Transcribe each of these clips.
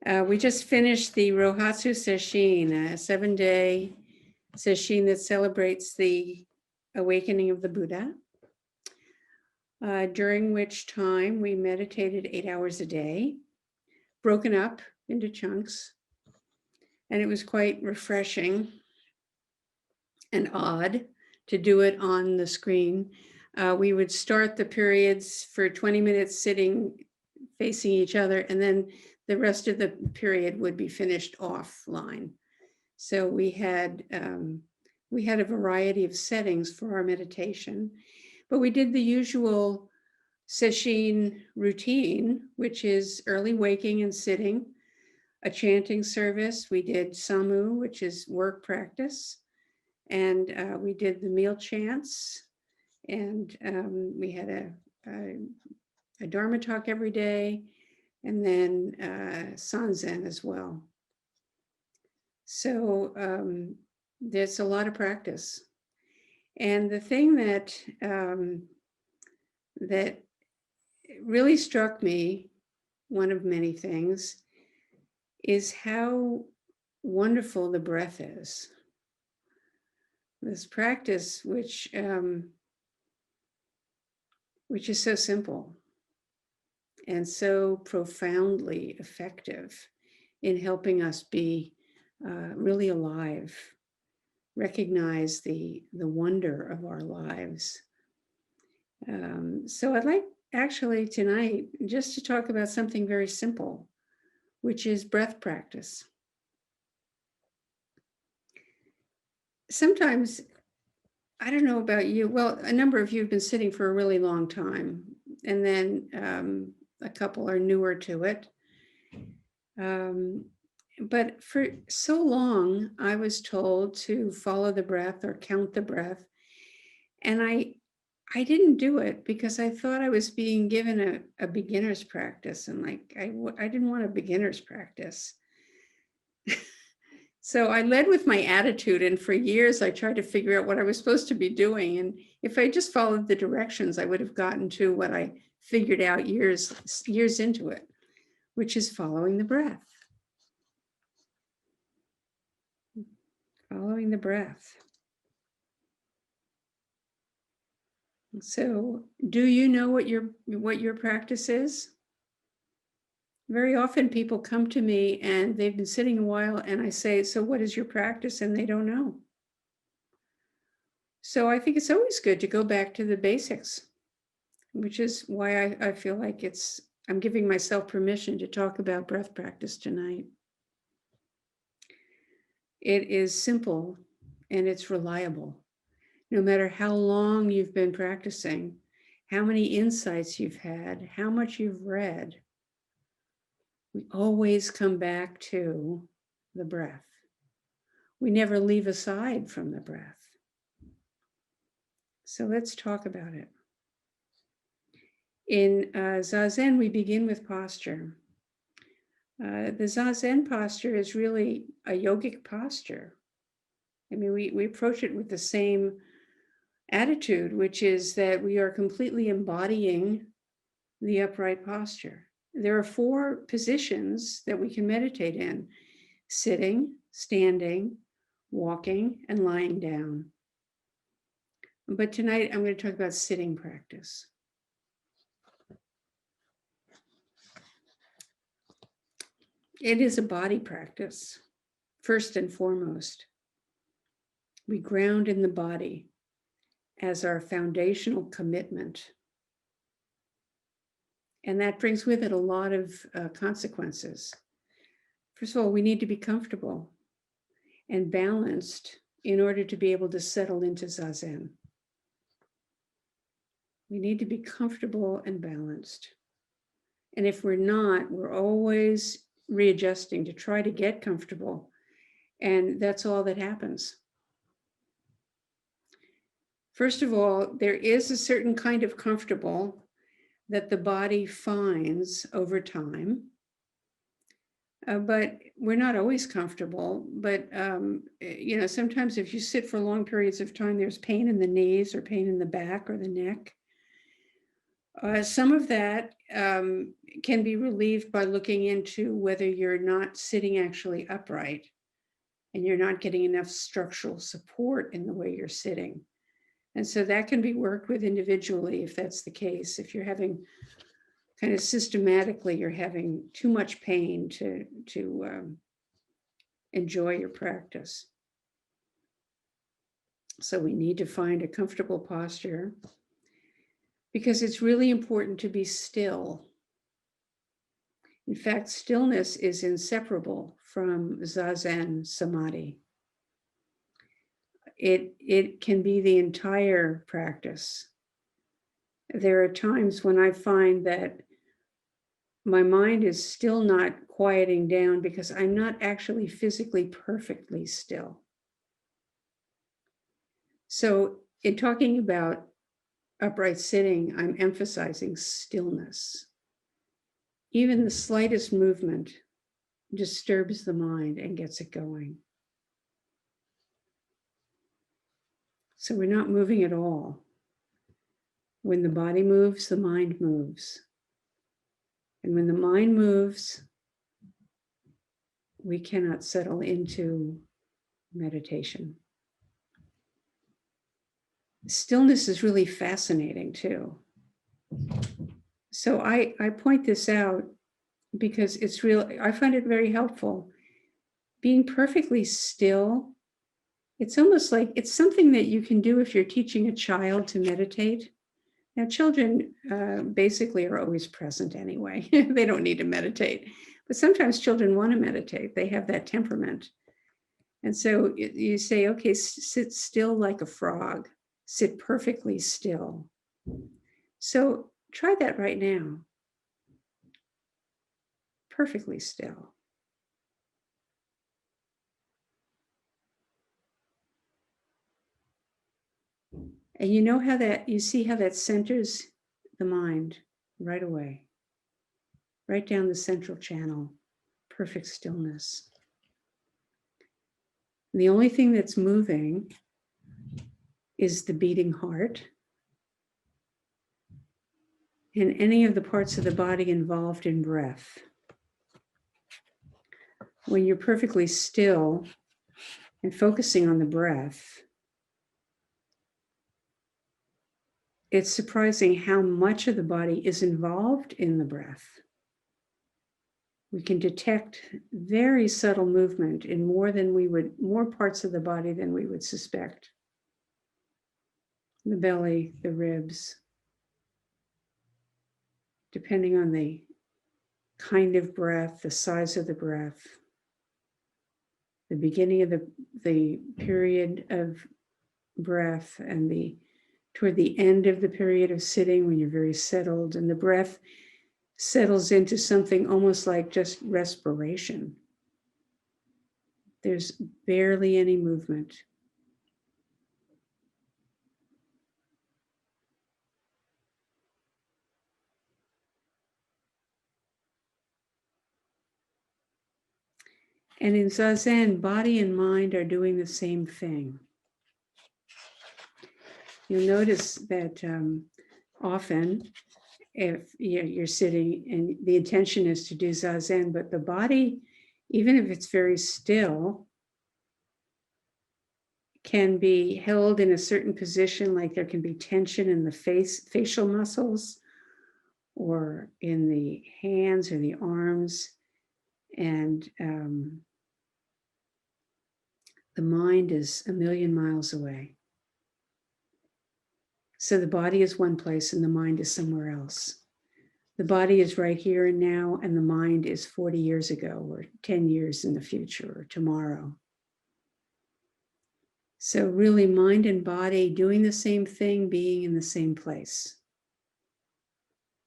We just finished the Rohatsu Sesshin, a 7-day sesshin that celebrates the awakening of the Buddha, during which time we meditated 8 hours a day, broken up into chunks. And it was quite refreshing and odd to do it on the screen. We would start the periods for 20 minutes sitting facing each other, and then the rest of the period would be finished offline. So we had a variety of settings for our meditation, but we did the usual sesshin routine, which is early waking and sitting, a chanting service. We did samu, which is work practice, and we did the meal chants, and we had a Dharma talk every day, and then Sanzen as well. So there's a lot of practice. And the thing that that really struck me, one of many things, is how wonderful the breath is. This practice, which is so simple and so profoundly effective in helping us be really alive, recognize the wonder of our lives. So I'd like actually tonight just to talk about something very simple, which is breath practice. Sometimes, I don't know about you, well, a number of you have been sitting for a really long time, and then a couple are newer to it. But for so long, I was told to follow the breath or count the breath. And I didn't do it because I thought I was being given a beginner's practice. And like, I didn't want a beginner's practice. So I led with my attitude. And for years, I tried to figure out what I was supposed to be doing. And if I just followed the directions, I would have gotten to what I figured out years into it, which is following the breath. Following the breath. So, do you know what your practice is? Very often people come to me and they've been sitting a while, and I say, so what is your practice? And they don't know. So I think it's always good to go back to the basics, which is why I feel like I'm giving myself permission to talk about breath practice tonight. It is simple and it's reliable. No matter how long you've been practicing, how many insights you've had, how much you've read, we always come back to the breath. We never leave aside from the breath. So let's talk about it. In Zazen, we begin with posture. The Zazen posture is really a yogic posture. I mean, we approach it with the same attitude, which is that we are completely embodying the upright posture. There are 4 positions that we can meditate in: sitting, standing, walking, and lying down. But tonight I'm going to talk about sitting practice. It is a body practice, first and foremost. We ground in the body as our foundational commitment. And that brings with it a lot of consequences. First of all, we need to be comfortable and balanced in order to be able to settle into Zazen. We need to be comfortable and balanced. And if we're not, we're always readjusting to try to get comfortable. And that's all that happens. First of all, there is a certain kind of comfortable that the body finds over time. But we're not always comfortable. But, sometimes if you sit for long periods of time, there's pain in the knees or pain in the back or the neck. Some of that can be relieved by looking into whether you're not sitting actually upright and you're not getting enough structural support in the way you're sitting. And so that can be worked with individually if that's the case. If you're having kind of systematically, you're having too much pain to enjoy your practice. So we need to find a comfortable posture because it's really important to be still. In fact, stillness is inseparable from Zazen Samadhi. It can be the entire practice. There are times when I find that my mind is still not quieting down because I'm not actually physically perfectly still. So in talking about upright sitting, I'm emphasizing stillness. Even the slightest movement disturbs the mind and gets it going. So we're not moving at all. When the body moves, the mind moves. And when the mind moves, we cannot settle into meditation. Stillness is really fascinating too. So I point this out because it's real. I find it very helpful. Being perfectly still, it's almost like it's something that you can do if you're teaching a child to meditate. Now, children basically are always present anyway. They don't need to meditate. But sometimes children want to meditate. They have that temperament. And so you say, okay, sit still like a frog. Sit perfectly still. So try that right now. Perfectly still. And you know how that, you see how that centers the mind right away, right down the central channel, perfect stillness. And the only thing that's moving is the beating heart and any of the parts of the body involved in breath. When you're perfectly still and focusing on the breath, it's surprising how much of the body is involved in the breath. We can detect very subtle movement in more parts of the body than we would suspect. The belly, the ribs, depending on the kind of breath, the size of the breath, the beginning of the period of breath and toward the end of the period of sitting when you're very settled and the breath settles into something almost like just respiration. There's barely any movement. And in Zazen, body and mind are doing the same thing. You'll notice that often if you're sitting and the intention is to do Zazen, but the body, even if it's very still, can be held in a certain position, like there can be tension in the facial muscles or in the hands or the arms. And the mind is a million miles away. So the body is one place and the mind is somewhere else. The body is right here and now, and the mind is 40 years ago or 10 years in the future or tomorrow. So really mind and body doing the same thing, being in the same place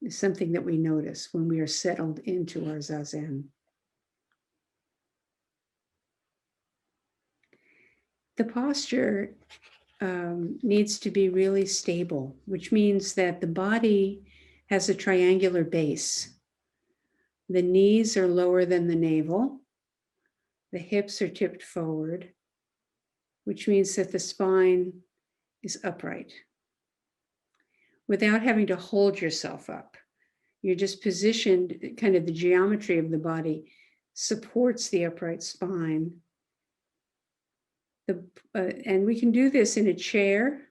is something that we notice when we are settled into our Zazen. The posture needs to be really stable, which means that the body has a triangular base. The knees are lower than the navel. The hips are tipped forward, which means that the spine is upright. without having to hold yourself up. You're just positioned, kind of the geometry of the body supports the upright spine. And we can do this in a chair,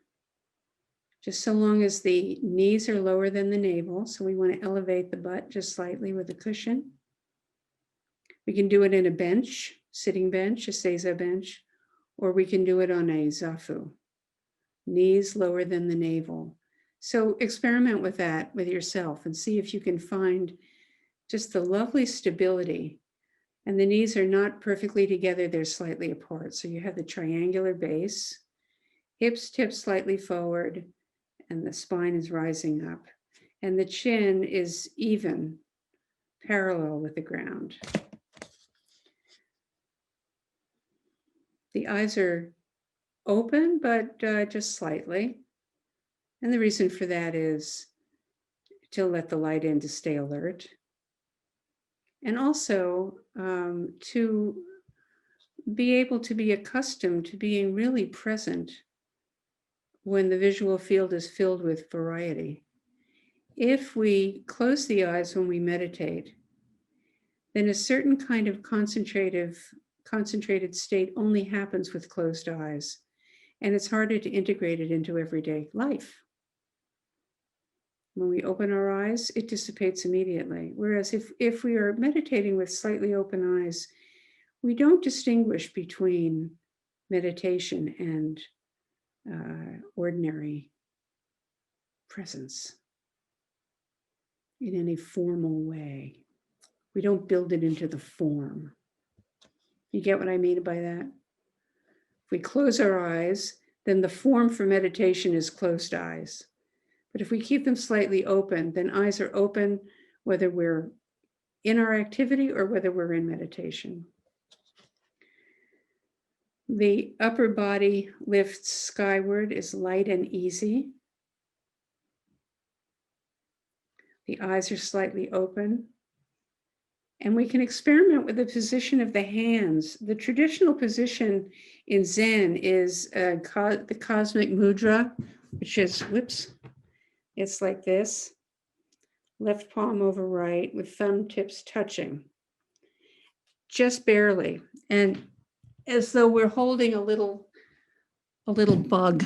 just so long as the knees are lower than the navel. So we want to elevate the butt just slightly with a cushion. We can do it in a bench, sitting bench, a seiza bench, or we can do it on a zafu, knees lower than the navel. So experiment with that with yourself and see if you can find just the lovely stability. And the knees are not perfectly together, they're slightly apart. So you have the triangular base, hips tip slightly forward, and the spine is rising up. And the chin is even, parallel with the ground. The eyes are open, but just slightly. And the reason for that is to let the light in to stay alert. And also to be able to be accustomed to being really present when the visual field is filled with variety. If we close the eyes when we meditate, then a certain kind of concentrated state only happens with closed eyes. And it's harder to integrate it into everyday life. When we open our eyes, it dissipates immediately. Whereas if we are meditating with slightly open eyes, we don't distinguish between meditation and ordinary presence in any formal way. We don't build it into the form. You get what I mean by that? If we close our eyes, then the form for meditation is closed eyes. But if we keep them slightly open, then eyes are open whether we're in our activity or whether we're in meditation. The upper body lifts skyward, is light and easy. The eyes are slightly open. And we can experiment with the position of the hands. The traditional position in Zen is the cosmic mudra, which is, it's like this, left palm over right with thumb tips touching, just barely. And as though we're holding a little bug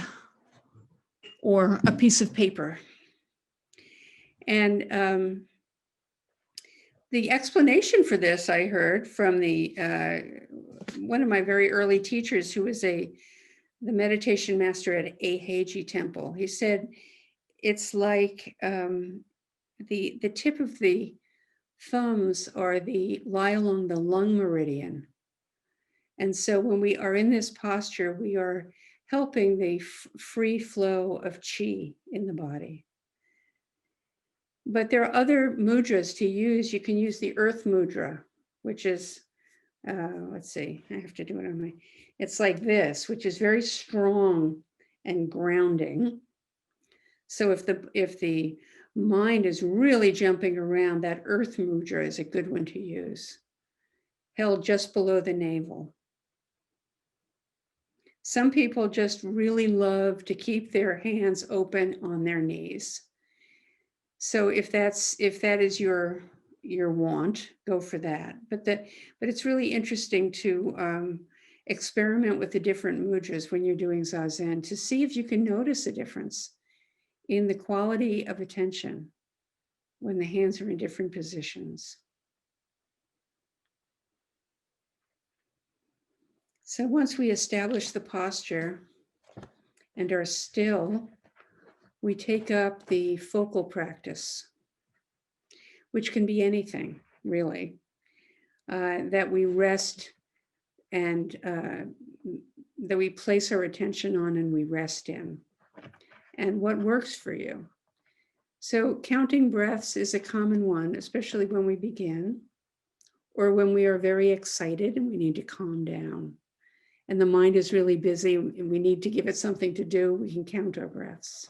or a piece of paper. And the explanation for this I heard from one of my very early teachers, who was the meditation master at Eiheiji Temple. He said it's like the tip of the thumbs lie along the lung meridian. And so when we are in this posture, we are helping the free flow of qi in the body. But there are other mudras to use. You can use the earth mudra, which is, let's see, I have to do it on my, it's like this, which is very strong and grounding. So if the mind is really jumping around, that earth mudra is a good one to use, held just below the navel. Some people just really love to keep their hands open on their knees. So if that is your want, go for that. But it's really interesting to experiment with the different mudras when you're doing Zazen to see if you can notice a difference in the quality of attention when the hands are in different positions. So once we establish the posture and are still, we take up the focal practice, which can be anything, really, that we rest and that we place our attention on and we rest in, and what works for you. So counting breaths is a common one, especially when we begin, or when we are very excited and we need to calm down. And the mind is really busy and we need to give it something to do, we can count our breaths.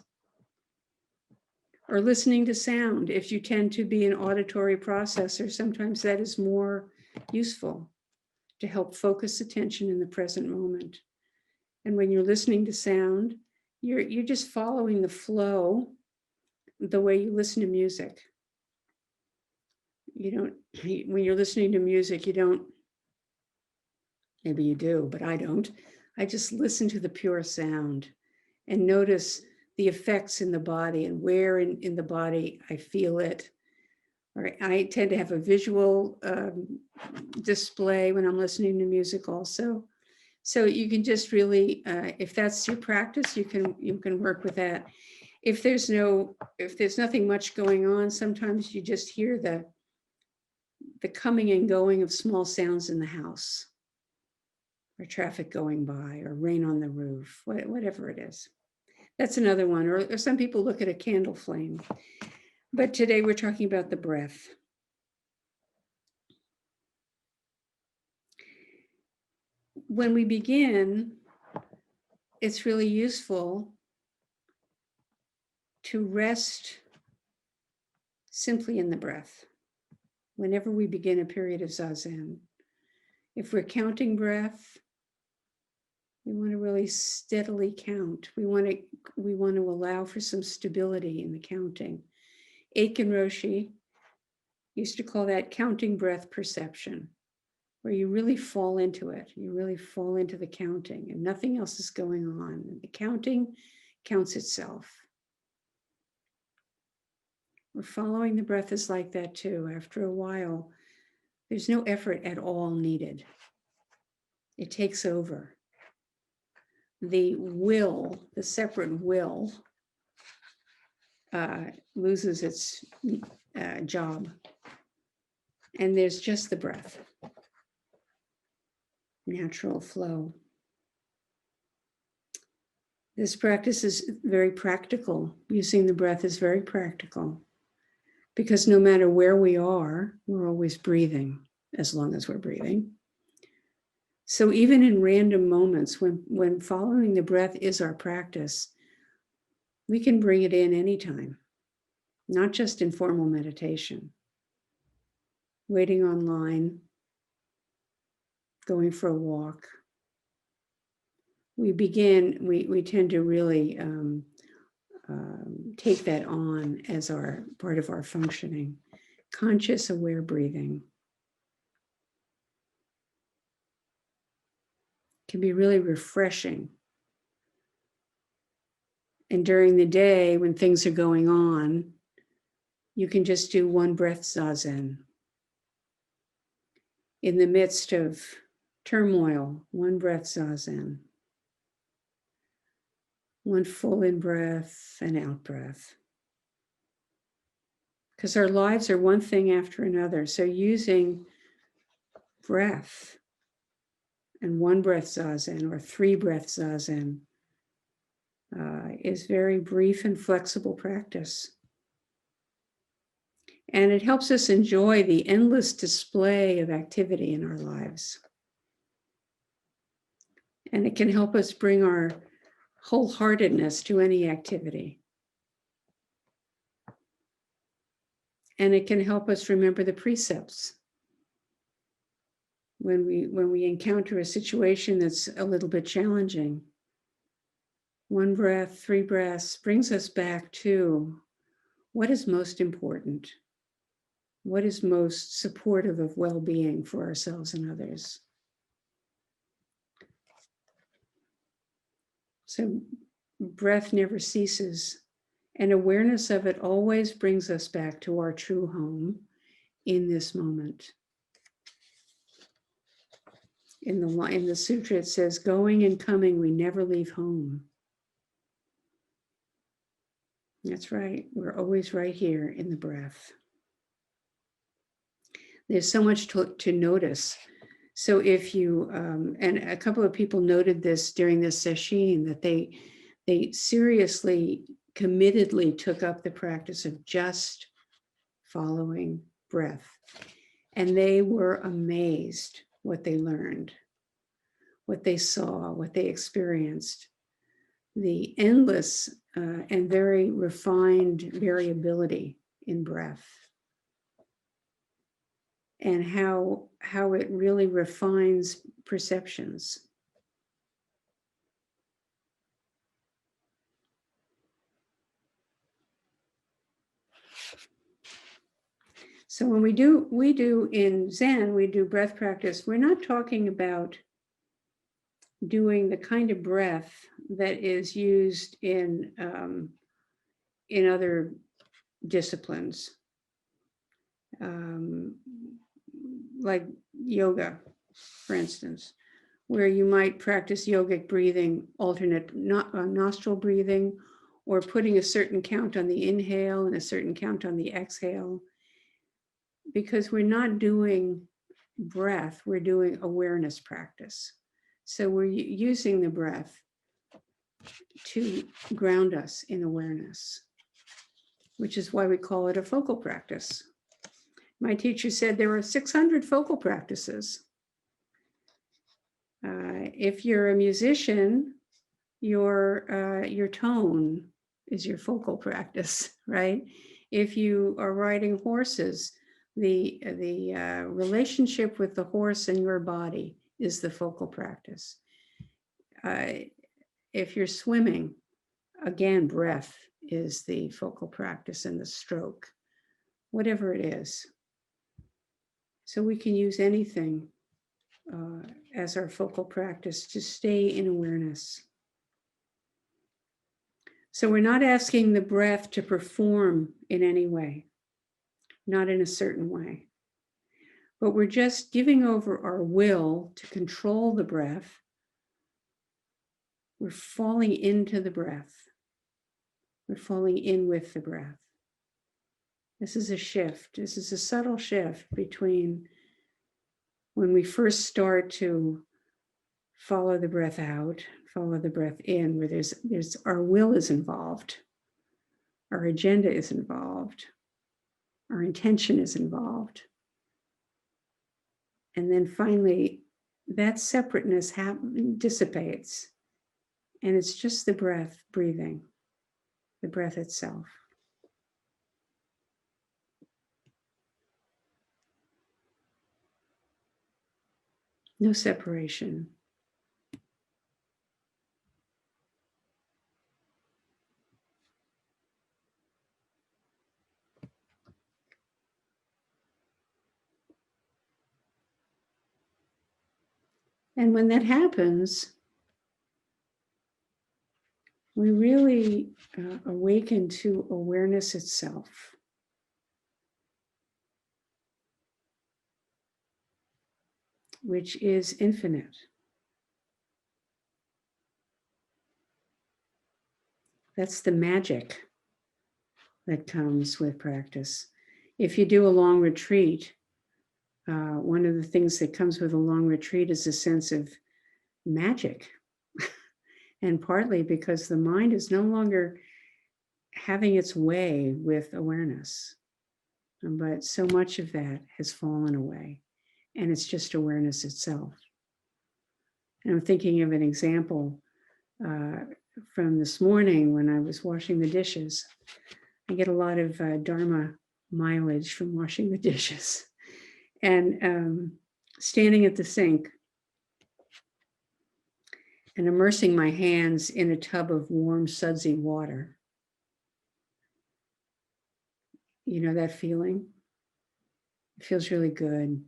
Or listening to sound. If you tend to be an auditory processor, sometimes that is more useful to help focus attention in the present moment. And when you're listening to sound, you're just following the flow the way you listen to music. When you're listening to music, you don't, maybe you do, but I don't. I just listen to the pure sound and notice the effects in the body and where in the body I feel it. Or I tend to have a visual display when I'm listening to music also. So you can just really, if that's your practice, you can work with that. If there's nothing much going on, sometimes you just hear the coming and going of small sounds in the house, or traffic going by, or rain on the roof, whatever it is. That's another one. Or some people look at a candle flame. But today we're talking about the breath. When we begin, it's really useful to rest simply in the breath. Whenever we begin a period of zazen, if we're counting breath, we want to really steadily count. We want to allow for some stability in the counting. Aiken Roshi used to call that counting breath perception, where you really fall into it. You really fall into the counting and nothing else is going on. The counting counts itself. We're following the breath is like that too. After a while, there's no effort at all needed. It takes over. The will, the separate will, loses its job. And there's just the breath, natural flow. This practice is very practical. Using the breath is very practical because no matter where we are, we're always breathing as long as we're breathing. So even in random moments when following the breath is our practice, we can bring it in anytime, not just in formal meditation. Waiting online, going for a walk. We tend to really take that on as our part of our functioning. Conscious, aware breathing can be really refreshing. And during the day, when things are going on, you can just do one breath zazen. In the midst of turmoil, one breath zazen. One full in breath and out breath. Because our lives are one thing after another. So using breath and one breath zazen or 3 breath zazen is very brief and flexible practice. And it helps us enjoy the endless display of activity in our lives. And it can help us bring our wholeheartedness to any activity. And it can help us remember the precepts. When we encounter a situation that's a little bit challenging, 1 breath, 3 breaths brings us back to what is most important, what is most supportive of well-being for ourselves and others. So breath never ceases, and awareness of it always brings us back to our true home in this moment. In the sutra, it says, going and coming, we never leave home. That's right. We're always right here in the breath. There's so much to notice. So if you, and a couple of people noted this during this session, that they seriously, committedly took up the practice of just following breath. And they were amazed what they learned, what they saw, what they experienced. The endless and very refined variability in breath, and how it really refines perceptions. So when we do in Zen, we do breath practice. We're not talking about doing the kind of breath that is used in other disciplines, like yoga, for instance, where you might practice yogic breathing, alternate nostril breathing, or putting a certain count on the inhale and a certain count on the exhale. Because we're not doing breath, we're doing awareness practice. So we're using the breath to ground us in awareness, which is why we call it a focal practice. My teacher said there are 600 focal practices. If you're a musician, your tone is your focal practice, right? If you are riding horses, the relationship with the horse and your body is the focal practice. If you're swimming, again, breath is the focal practice, and the stroke, whatever it is. So we can use anything as our focal practice to stay in awareness. So we're not asking the breath to perform in any way, not in a certain way, but we're just giving over our will to control the breath. We're falling into the breath. We're falling in with the breath. This is a shift. This is a subtle shift between when we first start to follow the breath out, follow the breath in, where there's our will is involved, our agenda is involved, our intention is involved. And then finally, that separateness dissipates, and it's just the breath breathing, the breath itself. No separation. And when that happens, we really awaken to awareness itself. Which is infinite. That's the magic that comes with practice. If you do a long retreat, one of the things that comes with a long retreat is a sense of magic. And partly because the mind is no longer having its way with awareness. But so much of that has fallen away, and it's just awareness itself. And I'm thinking of an example from this morning when I was washing the dishes. I get a lot of Dharma mileage from washing the dishes. And standing at the sink and immersing my hands in a tub of warm, sudsy water. You know that feeling? It feels really good.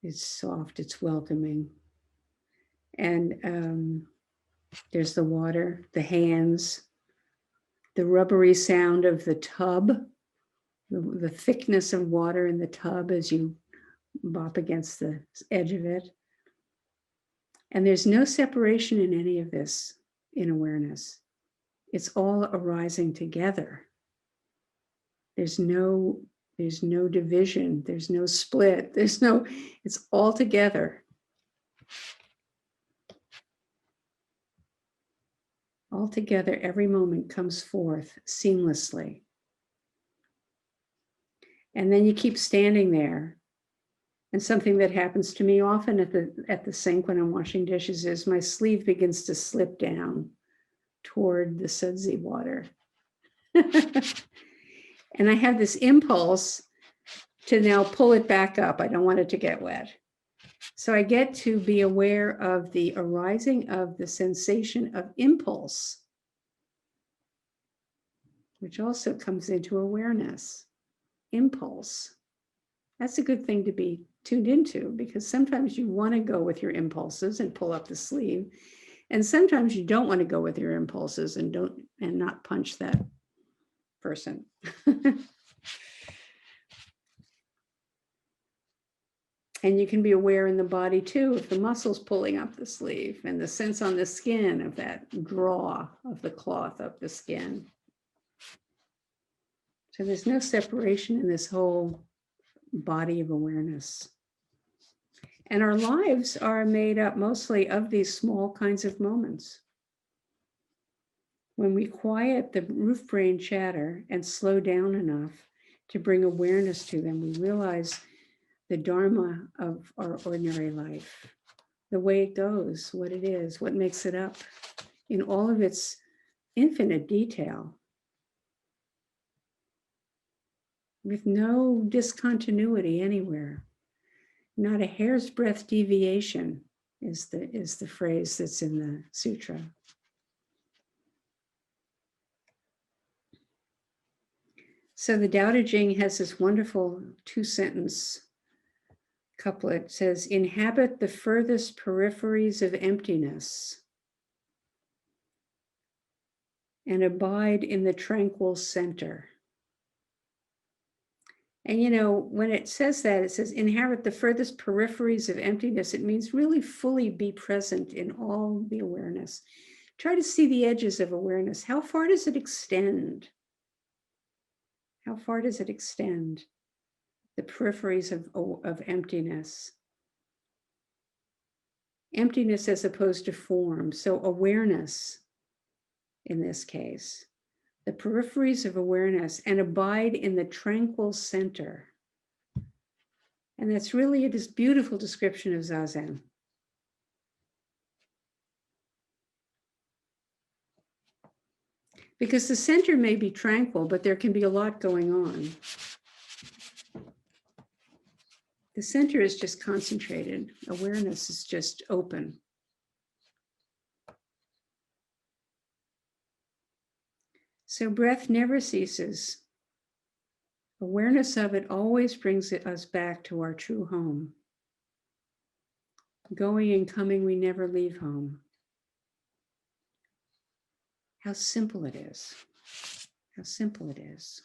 It's soft, it's welcoming. And there's the water, the hands, the rubbery sound of the tub, the thickness of water in the tub as you bop against the edge of it. And there's no separation in any of this in awareness. It's all arising together. There's no division, there's no split, it's all together. All together, every moment comes forth seamlessly. And then you keep standing there. And something that happens to me often at the sink when I'm washing dishes is my sleeve begins to slip down toward the sudsy water. And I have this impulse to now pull it back up. I don't want it to get wet. So I get to be aware of the arising of the sensation of impulse, which also comes into awareness. Impulse. That's a good thing to be tuned into, because sometimes you want to go with your impulses and pull up the sleeve. And sometimes you don't want to go with your impulses and not punch that person. And you can be aware in the body too, if the muscles pulling up the sleeve and the sense on the skin of that draw of the cloth up the skin. So there's no separation in this whole body of awareness. And our lives are made up mostly of these small kinds of moments. When we quiet the roof brain chatter and slow down enough to bring awareness to them, we realize the dharma of our ordinary life, the way it goes, what it is, what makes it up, in all of its infinite detail, with no discontinuity anywhere. Not a hair's breadth deviation is the phrase that's in the sutra. So the Tao Te Ching has this wonderful 2-sentence couplet. It says, inhabit the furthest peripheries of emptiness and abide in the tranquil center. And when it says that, it says inhabit the furthest peripheries of emptiness. It means really fully be present in all the awareness. Try to see the edges of awareness. How far does it extend? How far does it extend? The peripheries of emptiness. Emptiness as opposed to form. So awareness, in this case, the peripheries of awareness, and abide in the tranquil center. And that's really this beautiful description of Zazen. Because the center may be tranquil, but there can be a lot going on. The center is just concentrated. Awareness is just open. So breath never ceases. Awareness of it always brings us back to our true home. Going and coming, we never leave home. How simple it is. How simple it is.